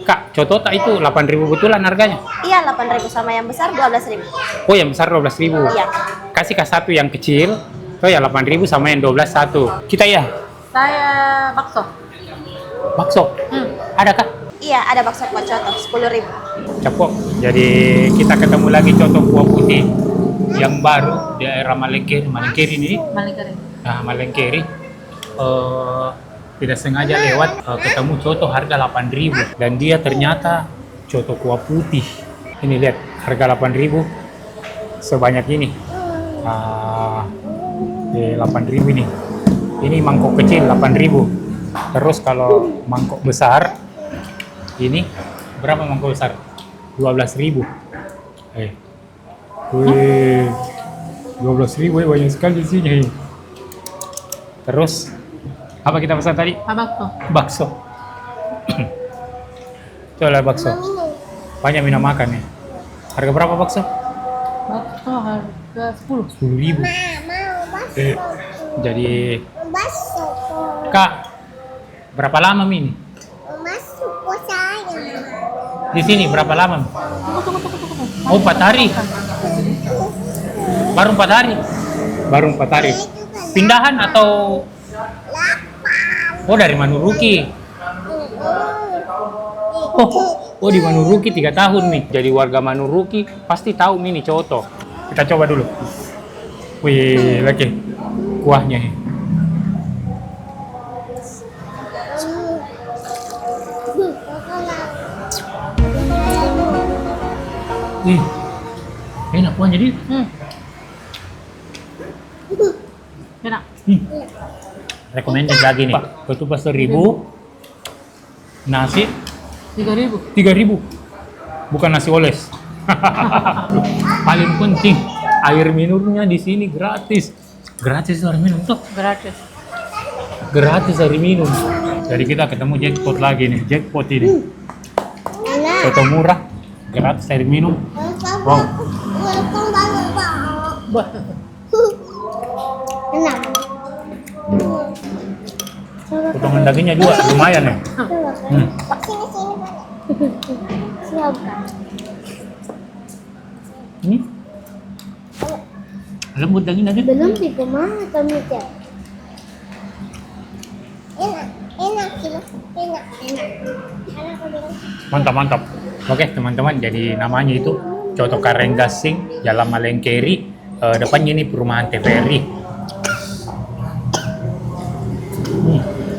Kak, cotota itu 8.000 betulan harganya? Iya, 8.000 sama yang besar 12.000. Oh, yang besar 12.000. Iya. Kasih Kak satu yang kecil. Oh ya 8.000 sama yang 12 satu. Kita ya. Saya bakso. Bakso. Ada Kak? Iya, ada bakso kuah coto 10.000. Capok. Jadi kita ketemu lagi coto kuah putih yang baru di daerah Malengkeri. Malengkeri ini. Malingkering. Nah, Malengkeri. Tidak sengaja lewat ketemu coto harga 8.000 dan dia ternyata coto kuah putih. Ini lihat harga 8.000 sebanyak ini. 8.000 ini. Ini mangkok kecil 8.000. Terus kalau mangkok besar ini berapa mangkok besar? 12.000. Wih, 12.000 banyak sekali di sini. Terus apa kita pesan tadi? Bakso. Bakso. Coba bakso. Banyak minum makan nih. Harga berapa bakso? Bakso harga 10. 10.000. Jadi Bakso. Kak, berapa lama Mi ini? Masuk ke saya. Di sini berapa lama? Oh, 4 hari. Baru 4 hari. Baru 4 hari. Pindahan atau oh dari Manuruki? Oh di Manuruki 3 tahun nih. Jadi warga Manuruki pasti tahu mini coto. Kita coba dulu. Wih, lagi kuahnya nih. Enak kuahnya dia. Enak. Recommended lagi nih. Ketupat 1.000. Nasi 3.000. 3.000. Bukan nasi oles. Paling penting air minumnya di sini gratis. Gratis air minum tuh. Gratis. Gratis air minum. Jadi kita ketemu jackpot lagi nih. Jackpot ini. Enak. Coto murah, gratis air minum. Wow. Enak. Potongan dagingnya juga lumayan ya. Sini siapa? Lembut dagingnya dia. Belum di kemana kamu teh? Enak, enak sih, enak. Enak aku bilang. Mantap, mantap. Oke teman-teman, jadi namanya itu Coto Karenggasing, Jalan Malengkeri. Depannya ini perumahan TVRI.